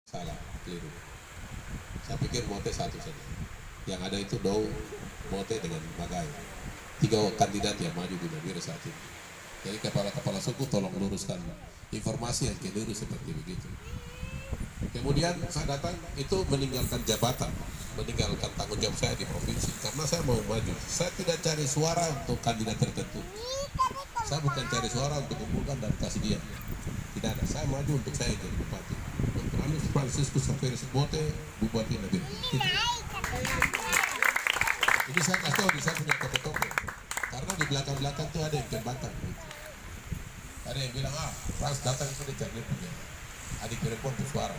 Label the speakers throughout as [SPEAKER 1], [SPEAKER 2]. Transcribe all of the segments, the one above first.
[SPEAKER 1] Salah, keliru. Saya pikir Mote satu saja. Yang ada itu Dou, Mote dengan Magai. 3 kandidat yang maju di Nabire saat ini. Jadi kepala-kepala suku tolong luruskan informasi yang keliru seperti begitu. Kemudian saya datang itu meninggalkan jabatan, meninggalkan tanggung jawab saya di provinsi karena saya mau maju. Saya tidak cari suara untuk kandidat tertentu. Saya bukan cari suara untuk kumpulkan dan kasih dia. Tidak ada. Saya maju untuk saya jadi bupati. Untuk Anies Franciscus Saveris Mote, Bupati Nabire. Ini saya kasih tahu, saya punya tokoh-tokoh. Karena di belakang-belakang tuh ada yang kembangkan. Gitu. Ada yang bilang, Frans datang itu dia cari punya adik perempuan tuh suara.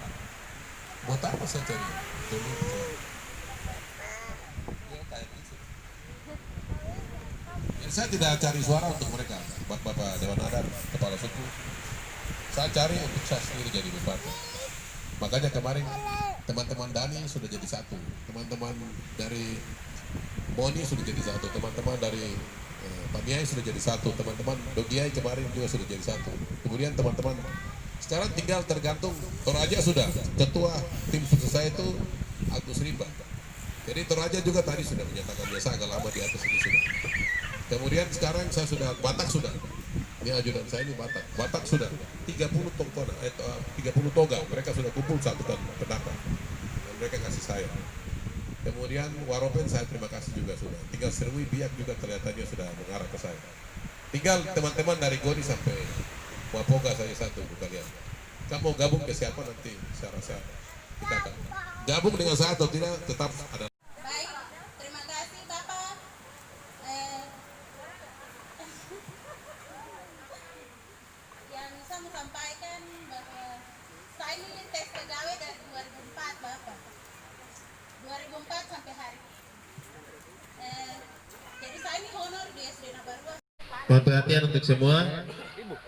[SPEAKER 1] Buat apa saya cari? Demi ya, kayak gitu. Ya, saya tidak cari suara untuk mereka, bapak-bapak Dewan Adat, kepala suku. Saya cari untuk saya sendiri jadi bupati. Makanya kemarin teman-teman Dani sudah jadi satu, teman-teman dari Boni sudah jadi satu, teman-teman dari Pak Niai sudah jadi satu, teman-teman Dogiai kemarin juga sudah jadi satu. Kemudian teman-teman sekarang tinggal tergantung Toraja sudah, ketua tim sukses saya itu Agus Rimba. Jadi Toraja juga tadi sudah menyatakan biasa agak lama di atas ini sudah. Kemudian sekarang saya sudah Batak sudah. Ini ajudan saya ini Batak. Batak sudah 30 tongkona, 30 toga. Mereka sudah kumpul satu pendapat. Dan mereka kasih saya. Kemudian Waropen saya terima kasih juga sudah. Tinggal Serwi Biak juga kelihatannya sudah mengarah ke saya. Tinggal teman-teman dari Goni sampai Wapoga saja satu kalian. Kamu gabung ke siapa nanti? Saya rasa kita akan gabung dengan saya atau tidak tetap ada.
[SPEAKER 2] Baik, terima kasih Bapak. Yang saya mau sampaikan bahwa saya ini tes pegawai dari 2004 Bapak. 2004 sampai hari ini. Jadi saya ini honor di SD Nabarua.
[SPEAKER 3] Mohon perhatian untuk semua.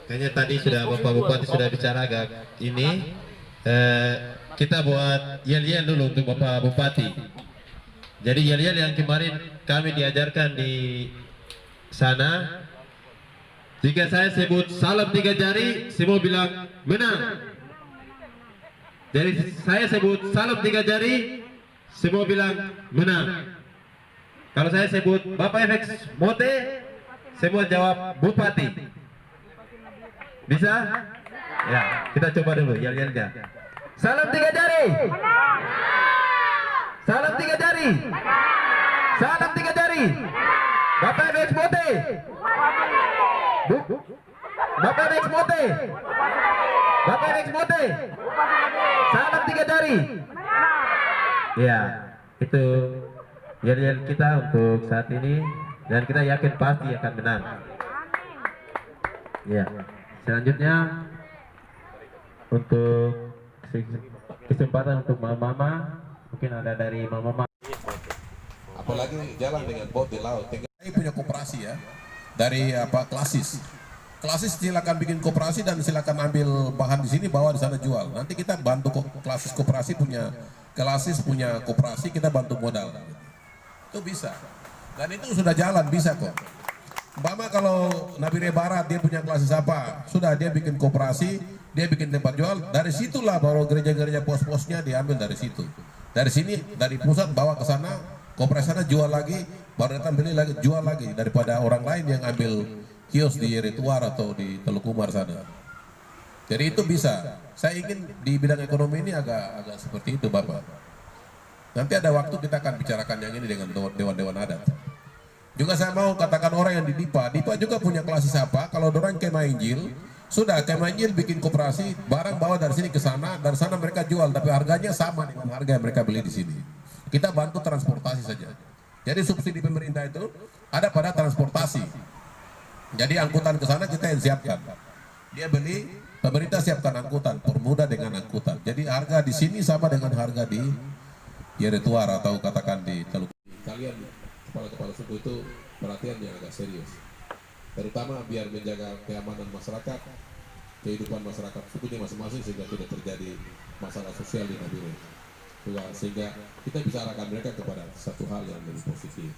[SPEAKER 3] Kayaknya tadi sudah Bapak Bupati sudah bicara agak ini. Kita buat yel-yel dulu untuk Bapak Bupati. Jadi yel-yel yang kemarin kami diajarkan di sana. Jika saya sebut salam 3 jari, semua bilang menang. Jadi saya sebut salam 3 jari, semua bilang menang. Kalau saya sebut Bapak FX Mote, semua jawab Bupati. Bisa? Ya, kita coba dulu yel-yelnya. Salam 3 jari. Salam 3 jari. Salam 3 jari. Bapak FX Mote. Bapak FX Mote. Bapak FX Mote. Salam 3 jari. Ya, itu yel-yel kita untuk saat ini dan kita yakin pasti akan menang. Ya. Selanjutnya untuk kesempatan untuk mama-mama, mungkin ada dari mama-mama.
[SPEAKER 1] Apalagi jalan dengan bot di laut. Saya punya koperasi ya, dari klasis. Klasis silakan bikin koperasi dan silakan ambil bahan di sini bawa di sana jual. Nanti kita bantu klasis koperasi punya klasis punya koperasi, kita bantu modal. Itu bisa. Dan itu sudah jalan bisa kok. Umpama kalau Nabire Barat dia punya klasis apa, sudah dia bikin koperasi, dia bikin tempat jual, dari situlah baru gereja-gereja pos-posnya diambil dari situ. Dari sini, dari pusat bawa ke sana, koperasi sana jual lagi, baru datang beli lagi, jual lagi, daripada orang lain yang ambil kios di Rituar atau di Teluk Umar sana. Jadi itu bisa. Saya ingin di bidang ekonomi ini agak seperti itu Bapak. Nanti ada waktu kita akan bicarakan yang ini dengan dewan-dewan adat. Juga saya mau katakan orang yang di DIPA juga punya klasis apa, kalau orang Kema Injil, sudah Kema Injil bikin koperasi, barang bawa dari sini ke sana, dari sana mereka jual, tapi harganya sama dengan harga yang mereka beli di sini. Kita bantu transportasi saja. Jadi subsidi pemerintah itu ada pada transportasi. Jadi angkutan ke sana kita yang siapkan. Dia beli, pemerintah siapkan angkutan, permudah dengan angkutan. Jadi harga di sini sama dengan harga di Yeretuar atau katakan di Teluk. Kalian kepala-kepala suku itu perhatian yang agak serius, terutama biar menjaga keamanan masyarakat, kehidupan masyarakat sukunya masing-masing sehingga tidak terjadi masalah sosial di Nabire, sehingga kita bisa arahkan mereka kepada satu hal yang lebih positif.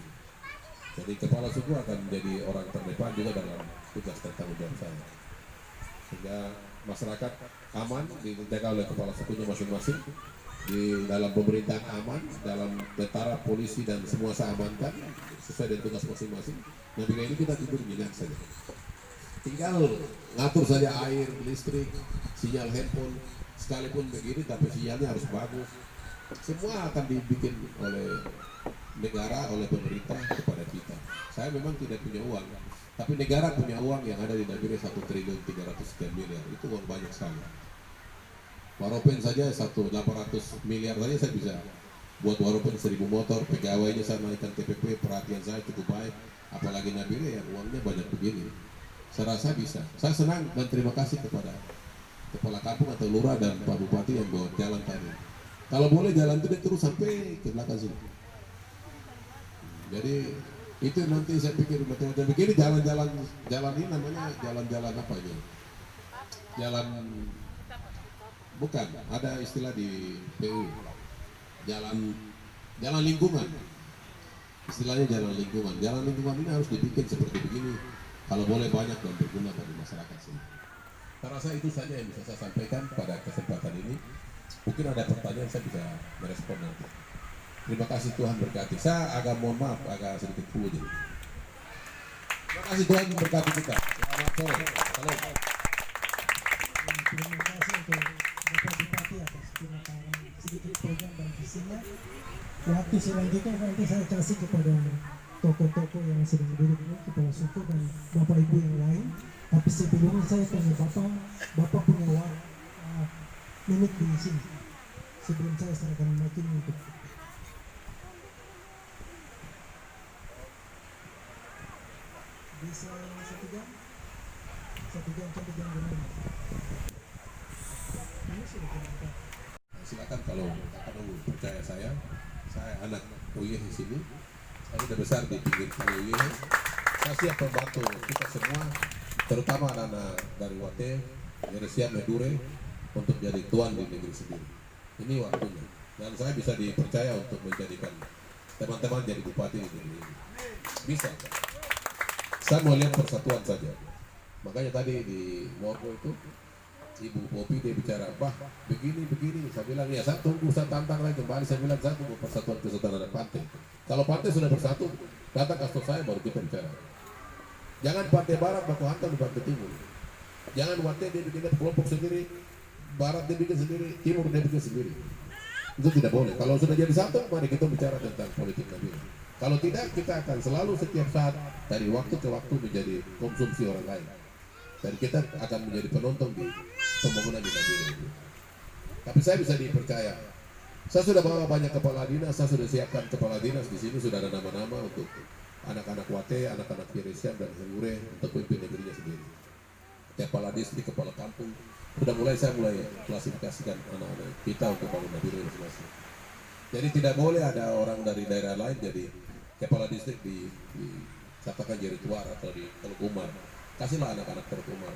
[SPEAKER 1] Jadi kepala suku akan menjadi orang terdepan juga dalam tugas dan tanggung jawab saya, sehingga masyarakat aman, dijaga oleh kepala sukunya masing-masing, di dalam pemerintahan aman, dalam tentara, polisi dan semua saya amankan sesuai dengan tugas masing-masing. Nah bila ini kita tidur nyenyak saja, tinggal ngatur saja air, listrik, sinyal handphone, sekalipun begini tapi sinyalnya harus bagus. Semua akan dibikin oleh negara, oleh pemerintah kepada kita. Saya memang tidak punya uang, tapi negara punya uang yang ada di Nabire 1.300 sekian miliar. Itu uang banyak sekali. Waropen saja 800 miliar saja saya bisa buat Waropen 1.000 motor, pegawainya saya naikkan TPP, perhatian saya cukup baik. Apalagi Nabire yang uangnya banyak begini. Saya rasa bisa. Saya senang dan terima kasih kepada kepala kampung atau lurah dan Pak Bupati yang bawa jalan tadi. Kalau boleh jalan itu terus sampai ke belakang sini. Jadi itu nanti saya pikir macam-macam begini jalan-jalan ini namanya jalan-jalan apa ini? Jalan bukan, ada istilah di PU. Jalan lingkungan. Istilahnya jalan lingkungan. Jalan lingkungan ini harus dibikin seperti begini. Kalau boleh banyak dan berguna bagi masyarakat sini. Saya rasa itu saja yang bisa saya sampaikan pada kesempatan ini. Mungkin ada pertanyaan saya bisa merespon nanti. Terima kasih, Tuhan berkati. Saya agak mohon maaf, agak sedikit flu jadi. Terima kasih, Tuhan berkati kita. Selamat sore. Halo.
[SPEAKER 4] Terima kasih untuk Bapak Bupati atas penyampaian sedikit program dan visinya. Waktu selanjutnya nanti saya kasih kepada tokoh-tokoh yang sedang duduk ini, kepala suku dan Bapak Ibu yang lain. Tapi sebelumnya saya tanya Bapak punya menit di sini. Sebelum saya serahkan mic ini untuk bisa 1 jam sampai jam berapa? Ini sudah jam 4.
[SPEAKER 1] Silakan kalau akan percaya saya anak UIH di sini. Saya sudah besar di pinggir kali UIH. Saya siap membantu kita semua, terutama anak-anak dari Wate, dari siap Medure untuk jadi tuan di negeri sendiri. Ini waktunya. Dan saya bisa dipercaya untuk menjadikan teman-teman jadi bupati di negeri ini. Bisa. Saya mau lihat persatuan saja. Makanya tadi di Morgo itu Ibu Popi dia bicara, bah begini. Saya bilang ya saya tunggu, saya tantang lagi kembali. Saya bilang saya tunggu persatuan anak pantai. Kalau pantai sudah bersatu, datang kasih saya baru kita bicara. Jangan pantai barat baku hantam di pantai timur. Jangan Wate dia bikin kelompok sendiri, barat dia bikin sendiri, timur dia bikin sendiri. Itu tidak boleh. Kalau sudah jadi satu, mari kita bicara tentang politik Nabire. Kalau tidak, kita akan selalu setiap saat dari waktu ke waktu menjadi konsumsi orang lain. Dan kita akan menjadi penonton di pembangunan di Nabire itu. Tapi saya bisa dipercaya. Saya sudah bawa banyak kepala dinas, saya sudah siapkan kepala dinas di sini, sudah ada nama-nama untuk anak-anak Wate, anak-anak Piresiam dan Hengure untuk pemimpin negerinya sendiri. Kepala distrik, kepala kampung, saya mulai klasifikasikan anak-anak kita untuk bangun Nabire masing-masing. Jadi tidak boleh ada orang dari daerah lain jadi kepala distrik di katakan jadi Tuar atau di Teluk Umar. Kasihlah anak-anak Teluk Umar.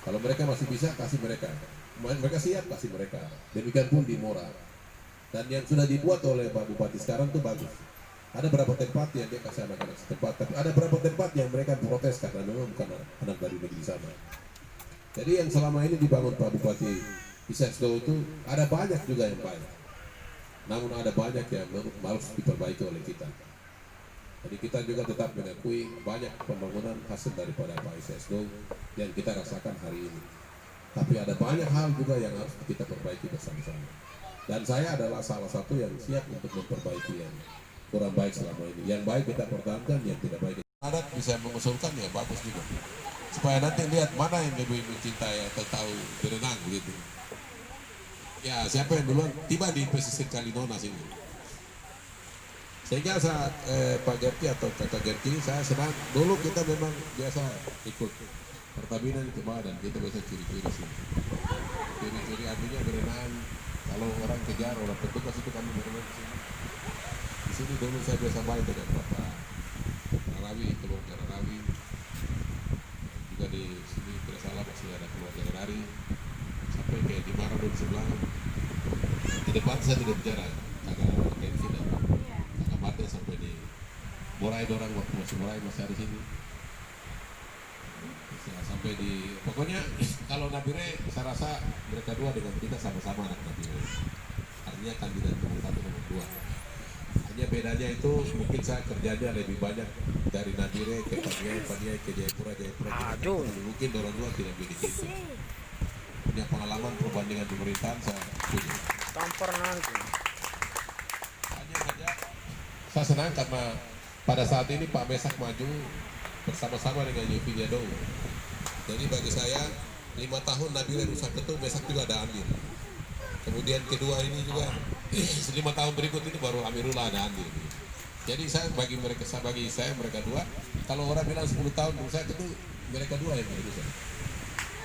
[SPEAKER 1] Kalau mereka masih bisa, kasih mereka. Mereka siap, kasih mereka. Demikian pun di Mora. Dan yang sudah dibuat oleh Pak Bupati sekarang itu bagus. Ada beberapa tempat yang dia kasih anak-anak setempat, tapi ada beberapa tempat yang mereka protes karena memang bukan anak dari negeri sana. Jadi yang selama ini dibangun Pak Bupati Isesdo itu ada banyak juga yang baik. Namun ada banyak yang harus diperbaiki oleh kita. Jadi kita juga tetap mengakui banyak pembangunan hasil daripada Pak Isesdo yang kita rasakan hari ini. Tapi ada banyak hal juga yang harus kita perbaiki bersama-sama. Dan saya adalah salah satu yang siap untuk memperbaiki yang kurang baik selama ini. Yang baik kita pertahankan, yang tidak baik. Adat bisa mengusulkan ya bagus juga. Supaya nanti lihat mana yang lebih mencintai atau tahu berenang begitu. Ya siapa yang duluan tiba di pesisir Kalinona sini. Sehingga saat Pak Gerti atau Kakak Gerti saya senang. Dulu kita memang biasa ikut Pertamina ke bawah dan kita biasa ciri-ciri sini. Ciri-ciri artinya berenang. Kalau orang kejar, orang petugas itu kami berenang di sini. Di sini dulu saya biasa main dengan Bapak Rawi, keluarga Rawi. Juga di sini tidak salah masih ada keluarga Rari. Sampai kayak di Maradon di sebelah. Di depan saya tidak bicara, Kakak Kensi dan Kakak Mate sampai di Morai orang waktu masih Morai masih ada di sini. sampai di pokoknya kalau Nabire saya rasa mereka dua dengan kita sama-sama anak Nabire, artinya kandidat nomor 1 nomor 2. Hanya bedanya itu mungkin saya kerjanya lebih banyak dari Nabire ke Paniai ke Jayapura mungkin orang dua tidak begitu, punya pengalaman perbandingan pemerintahan saya punya. Hanya saja saya senang karena pada saat ini Pak Mesak maju bersama-sama dengan Yofilia Dow. Jadi bagi saya 5 tahun Nabire Nusa Ketum, Mesak juga ada ambil. Kemudian kedua ini juga 5 tahun berikut ini baru Amirullah ada ambil. Jadi bagi saya mereka dua. Kalau orang bilang 10 tahun Nusa Ketum, mereka dua yang berurusan.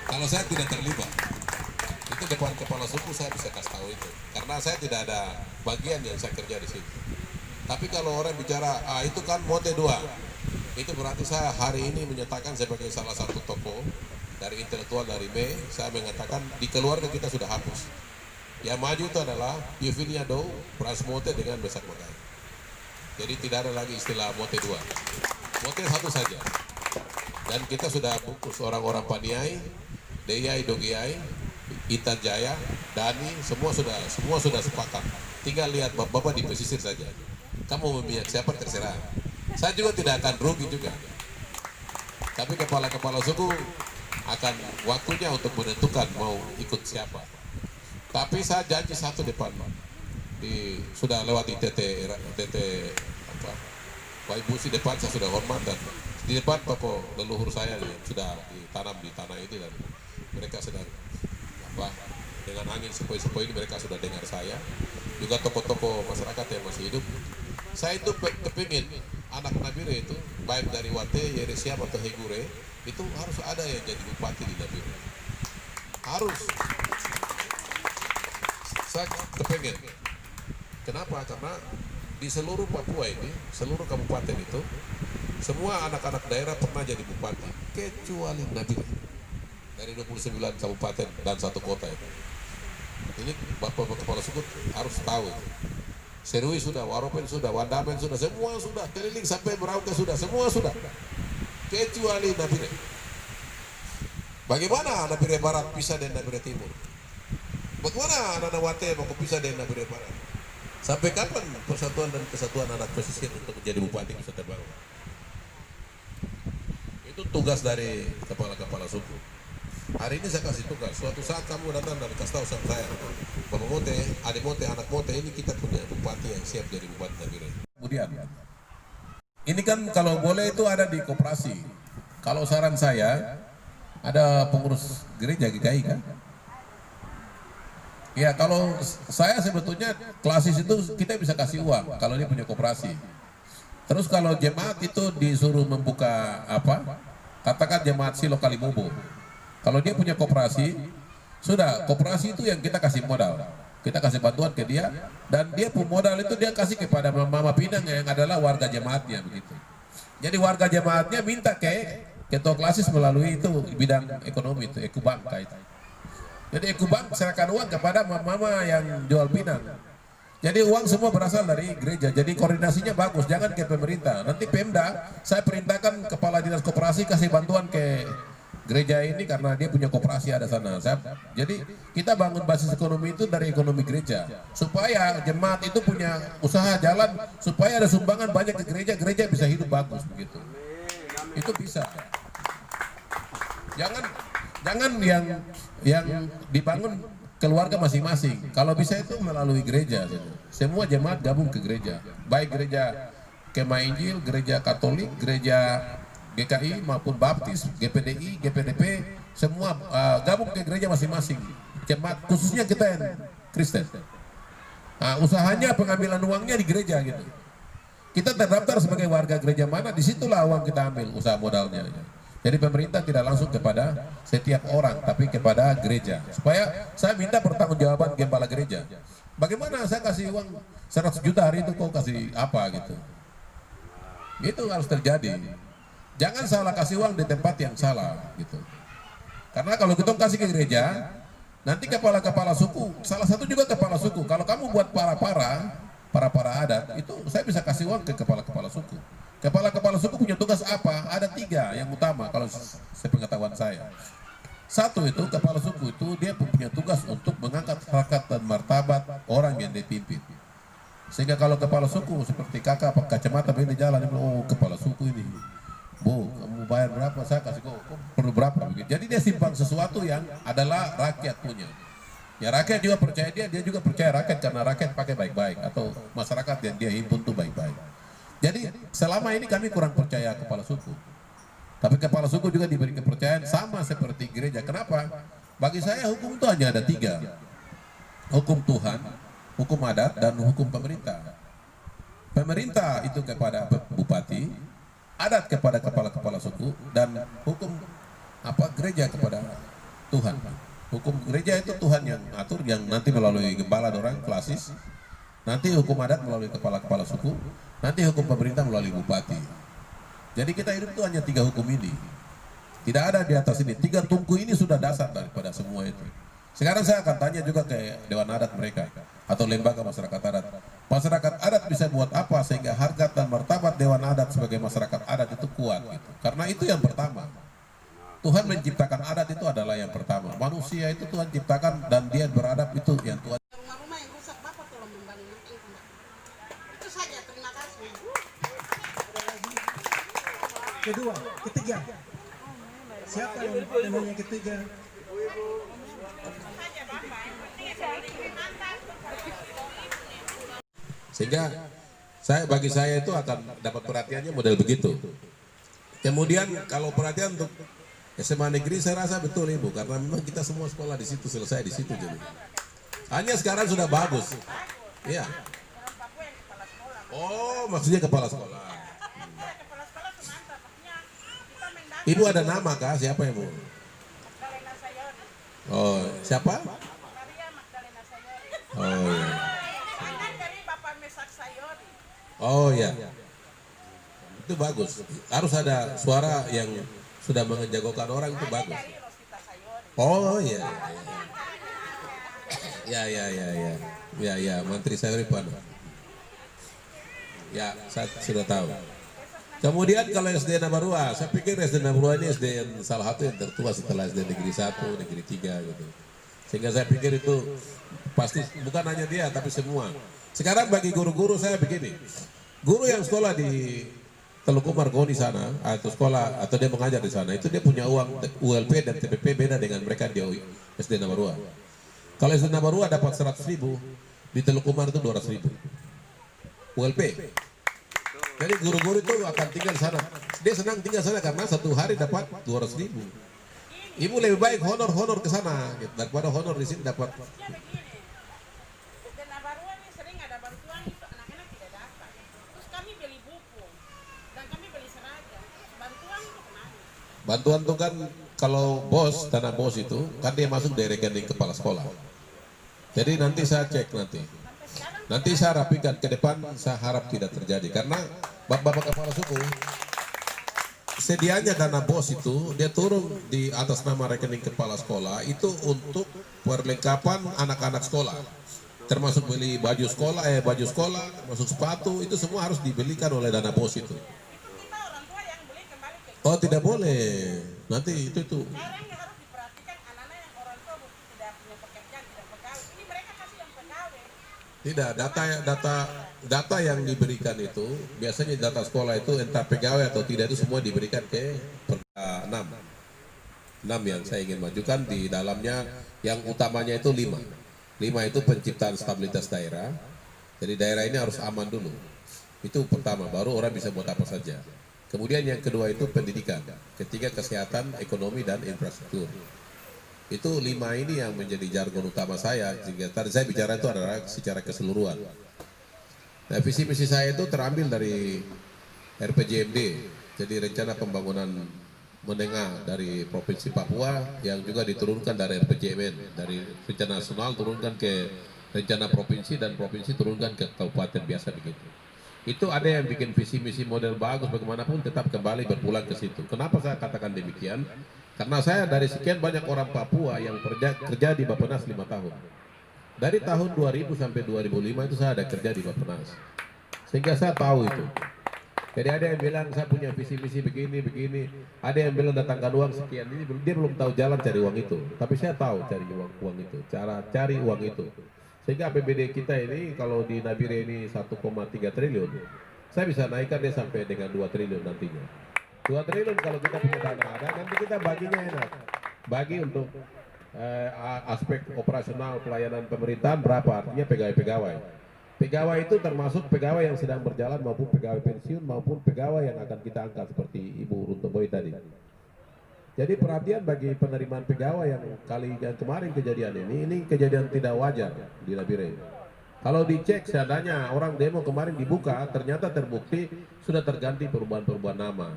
[SPEAKER 1] Kalau saya tidak terlibat, itu depan kepala suku saya bisa kasih tahu itu. Karena saya tidak ada bagian yang saya kerja di situ. Tapi kalau orang bicara, itu kan Mote 2, itu berarti saya hari ini menyatakan sebagai salah satu tokoh dari intelektual dari B, saya mengatakan di keluarga kita sudah hapus. Yang maju itu adalah Yofilia Dow, Pras Mote dengan Mesak Magai. Jadi tidak ada lagi istilah Mote 2. Mote satu saja. Dan kita sudah bungkus orang-orang Paniai, Deyai, Dogiai, Intan Jaya, Dani, semua sudah sepakat. Tinggal lihat bapak di pesisir saja. Kamu memihak siapa terserah. Saya juga tidak akan rugi juga. Tapi kepala-kepala suku akan waktunya untuk menentukan mau ikut siapa. Tapi saya janji satu depan, sudah lewat di TT Pak Ibu si depan saya sudah hormat, dan di depan toko leluhur saya yang sudah ditanam di tanah ini, dan mereka sedang dengan angin sepoi-sepoi ini mereka sudah dengar saya. Juga tokoh-tokoh masyarakat yang masih hidup. Saya itu kepingin anak Nabire itu baik dari Wate, Yeresiam atau Hegure itu harus ada yang jadi bupati di Nabire. Harus. Saya kepingin. Kenapa? Karena di seluruh Papua ini, seluruh kabupaten itu, semua anak-anak daerah pernah jadi bupati, kecuali Nabire. Dari 29 kabupaten dan 1 kota itu. Ini Bapak Kepala Suku harus tahu. Serui sudah, Waropen sudah, Wandamen sudah, semua sudah, keliling sampai Merauke sudah, semua sudah. Kecuali Nabire. Bagaimana Nabire Barat pisah dengan Nabire Timur? Bagaimana anak Wate mau pisah dengan Nabire Barat? Sampai kapan persatuan dan kesatuan anak pesisir untuk menjadi bupati bisa terbangun? Itu tugas dari kepala-kepala suku. Hari ini saya kasih tugas, suatu saat kamu datang dan kasih tahu sama saya, Bapak Mote, Adik Mote, anak Mote, ini kita punya bupati yang siap jadi bupati Nabire. Kemudian, ini kan kalau boleh itu ada di koperasi. Kalau saran saya, ada pengurus gereja GKI kan? Ya kalau saya sebetulnya klasis itu kita bisa kasih uang kalau dia punya koperasi. Terus kalau jemaat itu disuruh membuka katakan jemaat Silo Kalimubo. Kalau dia punya koperasi, sudah koperasi itu yang kita kasih modal, kita kasih bantuan ke dia, dan dia pun modal itu dia kasih kepada Mama Pinang yang adalah warga jemaatnya begitu. Jadi warga jemaatnya minta ke ketua klasis melalui itu bidang ekonomi itu Ekubank itu. Jadi Ekubank serahkan uang kepada mama yang jual pinang. Jadi uang semua berasal dari gereja. Jadi koordinasinya bagus, jangan ke pemerintah. Nanti Pemda saya perintahkan kepala dinas koperasi kasih bantuan ke gereja ini karena dia punya koperasi ada sana. Jadi kita bangun basis ekonomi itu dari ekonomi gereja supaya jemaat itu punya usaha jalan, supaya ada sumbangan banyak ke gereja, gereja bisa hidup bagus begitu. Itu bisa. Jangan yang dibangun keluarga masing-masing. Kalau bisa itu melalui gereja. Gitu. Semua jemaat gabung ke gereja, baik gereja Kemah Injil, gereja Katolik, gereja GKI maupun Baptis, GPDI, GPDP, semua gabung ke gereja masing-masing. Jemaat khususnya kita yang Kristen. Nah, usahanya pengambilan uangnya di gereja gitu. Kita terdaftar sebagai warga gereja mana, disitulah uang kita ambil usaha modalnya. Jadi pemerintah tidak langsung kepada setiap orang, tapi kepada gereja. Supaya saya minta pertanggungjawaban gembala gereja. Bagaimana saya kasih uang 100 juta hari itu kok kasih apa gitu? Itu harus terjadi. Jangan salah kasih uang di tempat yang salah gitu. Karena kalau kita kasih ke gereja, nanti kepala-kepala suku, salah satu juga kepala suku. Kalau kamu buat para adat, itu saya bisa kasih uang ke kepala-kepala suku. Kepala-kepala suku punya tugas apa? Ada 3 yang utama kalau sepengetahuan saya. Satu itu kepala suku itu dia punya tugas untuk mengangkat harkat dan martabat orang yang dipimpin. Sehingga kalau kepala suku seperti kakak pakai kacamata ini jalan, dia bilang, oh kepala suku ini, bu kamu bayar berapa, saya kasih kau perlu berapa begitu. Jadi dia simpan sesuatu yang adalah rakyat punya. Ya rakyat juga percaya dia juga percaya rakyat karena rakyat pakai baik-baik atau masyarakat yang dia himpun tuh baik-baik. Jadi selama ini kami kurang percaya kepala suku. Tapi kepala suku juga diberi kepercayaan sama seperti gereja. Kenapa? Bagi saya hukum itu hanya ada 3. Hukum Tuhan, hukum adat, dan hukum pemerintah. Pemerintah itu kepada bupati, adat kepada kepala-kepala suku, dan hukum gereja kepada Tuhan. Hukum gereja itu Tuhan yang atur, yang nanti melalui gembala orang klasis, nanti hukum adat melalui kepala-kepala suku, nanti hukum pemerintah melalui bupati. Jadi kita hidup itu hanya 3 hukum ini, tidak ada di atas ini. 3 tungku ini sudah dasar daripada semua itu. Sekarang saya akan tanya juga ke Dewan Adat mereka atau lembaga masyarakat adat. Masyarakat adat bisa buat apa sehingga harkat dan martabat Dewan Adat sebagai masyarakat adat itu kuat gitu. Karena itu yang pertama. Tuhan menciptakan adat itu adalah yang pertama. Manusia itu Tuhan ciptakan dan dia beradab itu yang Tuhan.
[SPEAKER 2] Rumah-rumah yang rusak Bapak tolong membangun itu. Itu saja, terima kasih.
[SPEAKER 4] Kedua, ketiga. Siapa yang yang ketiga?
[SPEAKER 1] Sehingga bagi saya itu akan dapat perhatiannya model begitu. Kemudian kalau perhatian untuk SMA negeri saya rasa betul Ibu, karena memang kita semua sekolah di situ, selesai di situ jadi. Hanya sekarang sudah bagus. Iya. Oh, maksudnya kepala sekolah. Ibu ada nama kah? Siapa Ibu? Oh, siapa? Oh iya. Oh iya. Itu bagus. Harus ada suara yang sudah menjagokan orang, itu bagus. Oh iya. Ya, Menteri Sayuri Pano. Ya, saya sudah tahu. Kemudian kalau SD Nabarua, saya pikir SD Nabarua ini SD yang salah satu yang tertua setelah SD Negeri 1, Negeri 3 gitu. Sehingga saya pikir itu pasti bukan hanya dia tapi semua. Sekarang bagi guru-guru saya begini. Guru yang sekolah di Telugu Margoni sana atau sekolah atau dia mengajar di sana itu dia punya uang ULP dan TPP beda dengan mereka di SD Nabarua. Kalau SD Nabarua dapat 100.000, di Telugu Mar itu 200.000 ULP. Jadi guru-guru itu akan tinggal di sana. Dia senang tinggal di sana karena satu hari dapat 200.000. Ibu lebih baik honor ke sana gitu, daripada honor di sini dapat. Bantuan itu kan kalau bos, tanah bos itu kan dia masuk dari rekening kepala sekolah. Jadi nanti saya cek nanti saya rapikan ke depan, saya harap tidak terjadi karena bapak-bapak kepala suku sedianya dana bos itu dia turun di atas nama rekening kepala sekolah itu untuk perlengkapan anak-anak sekolah, termasuk beli baju sekolah, termasuk sepatu, itu semua harus dibelikan oleh dana bos itu. Oh tidak boleh, nanti itu.
[SPEAKER 2] Sekarang yang harus diperhatikan anak-anak yang orang tua tidak punya pekerjaan, tidak pegawai. Ini mereka kasih yang pegawai.
[SPEAKER 1] Tidak, data yang diberikan itu biasanya data sekolah itu entah pegawai atau tidak itu semua diberikan ke 6 yang saya ingin majukan di dalamnya. Yang utamanya itu 5 itu penciptaan stabilitas daerah. Jadi daerah ini harus aman dulu, itu pertama, baru orang bisa buat apa saja. Kemudian yang kedua itu pendidikan, ketiga kesehatan, ekonomi, dan infrastruktur. Itu 5 ini yang menjadi jargon utama saya. Jika tadi saya bicara itu adalah secara keseluruhan. Nah, visi misi saya itu terambil dari RPJMD, jadi rencana pembangunan menengah dari Provinsi Papua yang juga diturunkan dari RPJMN, dari rencana nasional turunkan ke rencana provinsi dan provinsi turunkan ke kabupaten, biasa begitu. Itu ada yang bikin visi misi model bagus, bagaimanapun tetap kembali berpulang ke situ. Kenapa saya katakan demikian? Karena saya dari sekian banyak orang Papua yang kerja di Bappenas 5 tahun. Dari tahun 2000 sampai 2005 itu saya ada kerja di Bappenas. Sehingga saya tahu itu. Jadi ada yang bilang saya punya visi misi begini, ada yang bilang datangkan uang sekian, ini dia belum tahu jalan cari uang itu. Tapi saya tahu cari uang itu, cara cari uang itu. Sehingga APBD kita ini kalau di Nabire ini 1,3 triliun, saya bisa naikkan dia sampai dengan 2 triliun nantinya. 2 triliun kalau kita punya dana ada, nanti kita baginya enak. Bagi untuk aspek operasional pelayanan pemerintahan berapa, artinya pegawai-pegawai. Pegawai itu termasuk pegawai yang sedang berjalan maupun pegawai pensiun maupun pegawai yang akan kita angkat seperti Ibu Runto Boy tadi. Jadi perhatian bagi penerimaan pegawai yang kemarin kejadian ini kejadian tidak wajar di Nabire. Kalau dicek seadanya orang demo kemarin dibuka, ternyata terbukti sudah terganti perubahan-perubahan nama.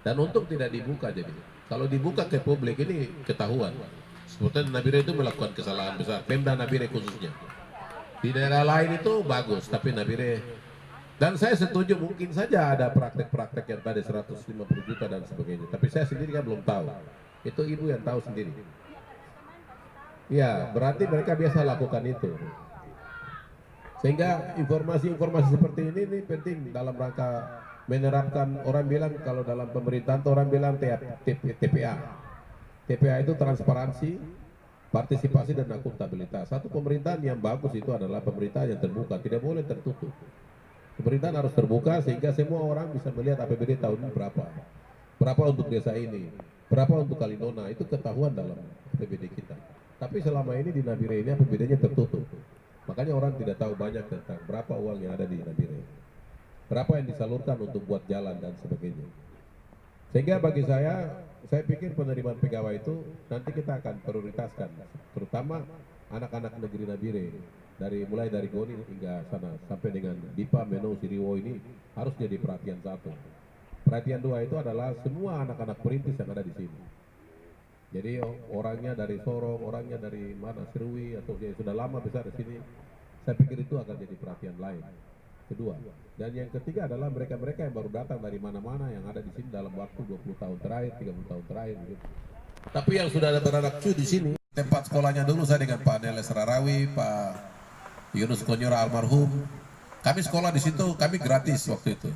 [SPEAKER 1] Dan untung tidak dibuka jadi. Kalau dibuka ke publik ini ketahuan. Sebetulnya Nabire itu melakukan kesalahan besar, Pemda Nabire khususnya. Di daerah lain itu bagus, tapi Nabire, dan saya setuju mungkin saja ada praktek-praktek yang tadi 150 juta dan sebagainya, tapi saya sendiri kan belum tahu, itu ibu yang tahu sendiri. Ya, berarti mereka biasa lakukan itu. Sehingga informasi-informasi seperti ini penting dalam rangka menerapkan, orang bilang kalau dalam pemerintahan orang bilang TPA. TPA itu transparansi, partisipasi dan akuntabilitas. Satu pemerintahan yang bagus itu adalah pemerintahan yang terbuka, tidak boleh tertutup. Pemerintahan harus terbuka sehingga semua orang bisa melihat APBD tahun ini berapa untuk desa ini, berapa untuk Kalinona, itu ketahuan dalam APBD kita. Tapi selama ini di Nabire ini APBD-nya tertutup, makanya orang tidak tahu banyak tentang berapa uang yang ada di Nabire, berapa yang disalurkan untuk buat jalan dan sebagainya. Sehingga bagi saya pikir penerimaan pegawai itu nanti kita akan prioritaskan, terutama anak-anak negeri Nabire, mulai dari Goni hingga sana sampai dengan Dipa, Meno, Siriwo ini harus jadi perhatian satu. Perhatian dua itu adalah semua anak-anak perintis yang ada di sini. Jadi orangnya dari Sorong, orangnya dari mana, Serui atau yang sudah lama besar di sini, saya pikir itu akan jadi perhatian lain. Kedua, dan yang ketiga adalah mereka-mereka yang baru datang dari mana-mana yang ada di sini dalam waktu 20 tahun terakhir, 30 tahun terakhir gitu. Tapi yang sudah ada beranak cucu di sini, tempat sekolahnya dulu saya dengan Pak Neles Rarawi, Pak Yunus Konyora almarhum. Kami sekolah di situ, kami gratis waktu itu.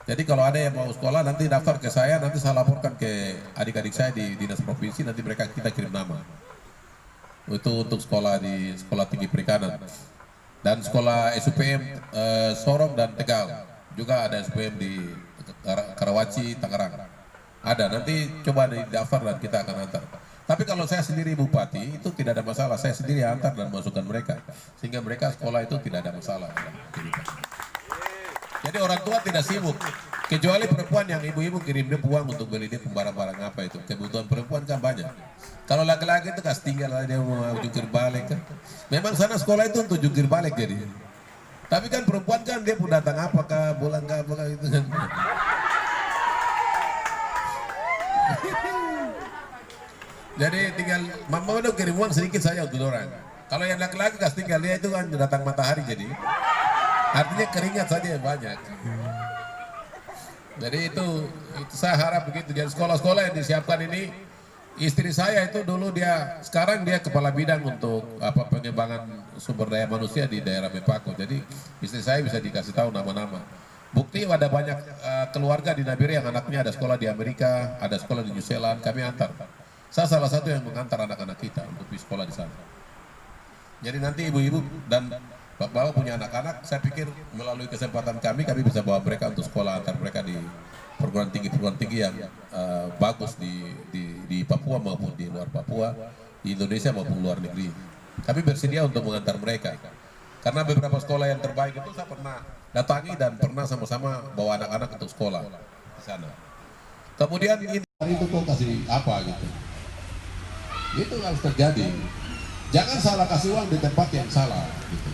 [SPEAKER 1] Jadi kalau ada yang mau sekolah nanti daftar ke saya, nanti saya laporkan ke adik-adik saya di dinas provinsi, nanti kita kirim nama. Itu untuk sekolah di Sekolah Tinggi Perikanan. Dan sekolah SUPM Sorong dan Tegal, juga ada SUPM di Karawaci, Tangerang. Ada, nanti coba daftar dan kita akan antar. Tapi kalau saya sendiri Bupati, itu tidak ada masalah, saya sendiri antar dan masukkan mereka. Sehingga mereka sekolah itu tidak ada masalah. Jadi orang tua tidak sibuk, kecuali perempuan yang ibu-ibu kirim dia uang untuk beli dia barang-barang apa itu. Kebutuhan perempuan kan banyak. Kalau laki-laki itu kasih tinggal dia mau jungkir balik kan. Memang sana sekolah itu untuk jungkir balik jadi. Tapi kan perempuan kan dia pun datang apakah bulan apakah itu kan. Jadi tinggal mama udah kirim uang sedikit saja untuk orang. Kalau yang laki-laki kasih tinggal dia itu kan datang matahari jadi. Artinya keringat saja yang banyak. Jadi itu saya harap begitu. Jadi sekolah-sekolah yang disiapkan ini, istri saya itu dulu sekarang dia kepala bidang untuk pengembangan sumber daya manusia di daerah Mepako. Jadi istri saya bisa dikasih tahu nama-nama. Bukti ada banyak keluarga di Nabire yang anaknya ada sekolah di Amerika, ada sekolah di New Zealand, kami antar. Saya salah satu yang mengantar anak-anak kita untuk di sekolah di sana. Jadi nanti ibu-ibu dan bapak-bapak punya anak-anak, saya pikir melalui kesempatan kami bisa bawa mereka untuk sekolah, antar mereka di perguruan tinggi yang bagus di Papua maupun di luar Papua, di Indonesia maupun luar negeri. Kami bersedia untuk mengantar mereka. Karena beberapa sekolah yang terbaik itu saya pernah datangi dan pernah sama-sama bawa anak-anak untuk sekolah di sana. Kemudian ini itu kok kasih apa gitu. Itu harus terjadi. Jangan salah kasih uang di tempat yang salah gitu.